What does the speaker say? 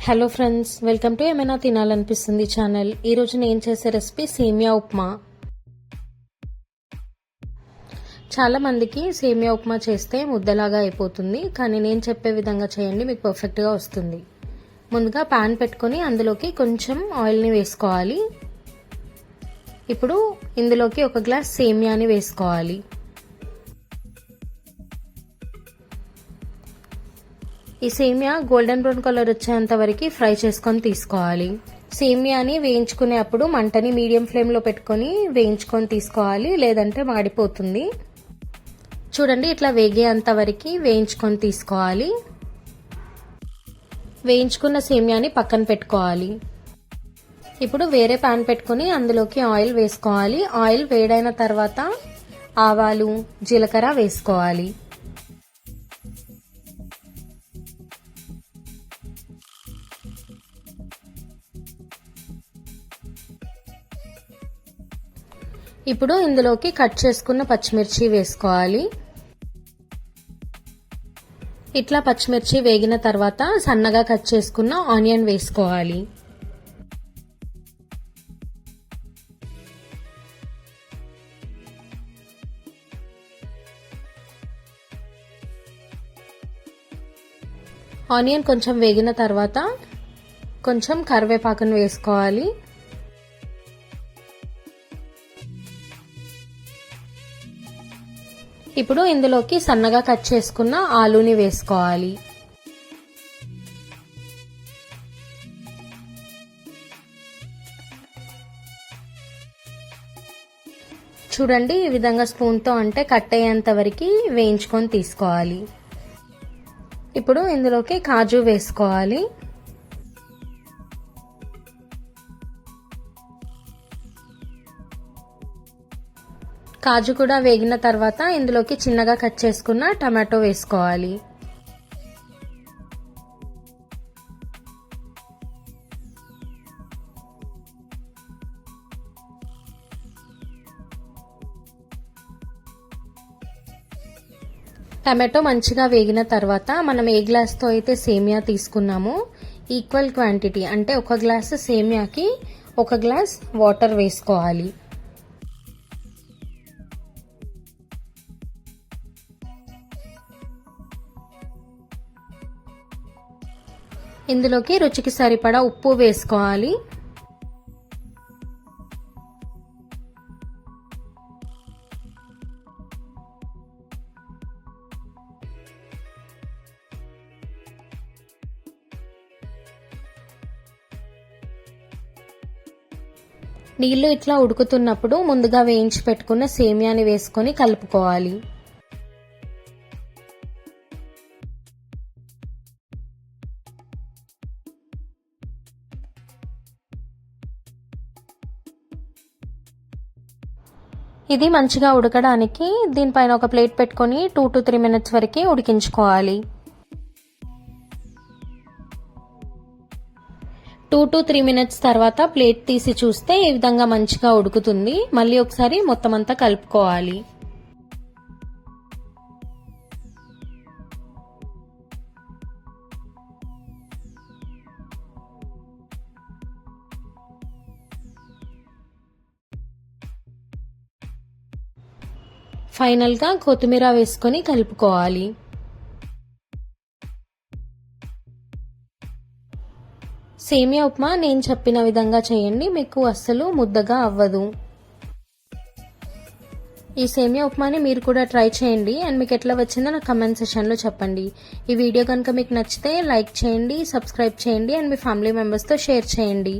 Hello friends, welcome to ఏమైనా తినాలనిపిస్తుంది channel. ఈరోజు నేను చేసే రెసిపీ సేమియా ఉప్మా. చాలా మందికి సేమియా ఉప్మా చేస్తే ముద్దలాగా అయిపోతుంది, కానీ నేను చెప్పే విధంగా చేయండి, మీకు పర్ఫెక్ట్గా వస్తుంది. ముందుగా ప్యాన్ పెట్టుకొని అందులోకి కొంచెం ఆయిల్ని వేసుకోవాలి. ఇప్పుడు ఇందులోకి ఒక గ్లాస్ సేమియాని వేసుకోవాలి. ఈ సేమియా గోల్డెన్ బ్రౌన్ కలర్ వచ్చేంత వరకు ఫ్రై చేసుకొని తీసుకోవాలి. సేమియాని వేయించుకునేప్పుడు మంటని మీడియం ఫ్లేమ్లో పెట్టుకొని వేయించుకొని తీసుకోవాలి, లేదంటే మాడిపోతుంది. చూడండి, ఇట్లా వేగేంత వరకు వేయించుకొని తీసుకోవాలి. వేయించుకున్న సేమియాని పక్కన పెట్టుకోవాలి. ఇప్పుడు వేరే ప్యాన్ పెట్టుకొని అందులోకి ఆయిల్ వేసుకోవాలి. ఆయిల్ వేడైన తర్వాత ఆవాలు, జీలకర్ర వేసుకోవాలి. ఇప్పుడు ఇందులోకి కట్ చేసుకున్న పచ్చిమిర్చి వేసుకోవాలి. ఇట్లా పచ్చిమిర్చి వేగిన తర్వాత సన్నగా కట్ చేసుకున్న ఆనియన్ వేసుకోవాలి. ఆనియన్ కొంచెం వేగిన తర్వాత కొంచెం కరివేపాకును వేసుకోవాలి. ఇప్పుడు ఇందులోకి సన్నగా కట్ చేసుకున్న ఆలూని వేసుకోవాలి. చూడండి, ఈ విధంగా స్పూన్తో అంటే కట్ అయ్యేంత వరకు వేయించుకొని తీసుకోవాలి. ఇప్పుడు ఇందులోకి కాజు వేసుకోవాలి. కాజు కూడా వేగిన తర్వాత ఇందులోకి చిన్నగా కట్ చేసుకున్న టమాటో వేసుకోవాలి. టమాటో మంచిగా వేగిన తర్వాత మనం ఏ గ్లాస్తో అయితే సేమియా తీసుకున్నామో ఈక్వల్ క్వాంటిటీ అంటే ఒక గ్లాసు సేమియాకి ఒక గ్లాస్ వాటర్ వేసుకోవాలి. ఇందులోకి రుచికి సరిపడా ఉప్పు వేసుకోవాలి. నీళ్లు ఇట్లా ఉడుకుతున్నప్పుడు ముందుగా వేయించి పెట్టుకున్న సేమియాని వేసుకొని కలుపుకోవాలి. ఇది మంచిగా ఉడకడానికి దీనిపైన ఒక ప్లేట్ పెట్టుకొని 2 to 3 minutes వరకు ఉడికించుకోవాలి. 2 to 3 minutes తర్వాత ప్లేట్ తీసి చూస్తే ఈ విధంగా మంచిగా ఉడుకుతుంది. మళ్ళీ ఒకసారి మొత్తం అంతా కలుపుకోవాలి. ఫైనల్గా కొత్తిమీర వేసుకొని కలుపుకోవాలి. సేమియా ఉప్మా నేను చెప్పిన విధంగా చేయండి, మీకు అస్సలు ముద్దగా అవ్వదు. ఈ సేమియా ఉప్మాని మీరు కూడా ట్రై చేయండి అండ్ మీకు ఎట్లా వచ్చిందో నా కమెంట్ సెక్షన్లో చెప్పండి. ఈ వీడియో కనుక మీకు నచ్చితే లైక్ చేయండి, సబ్స్క్రైబ్ చేయండి అండ్ మీ ఫ్యామిలీ మెంబర్స్తో షేర్ చేయండి.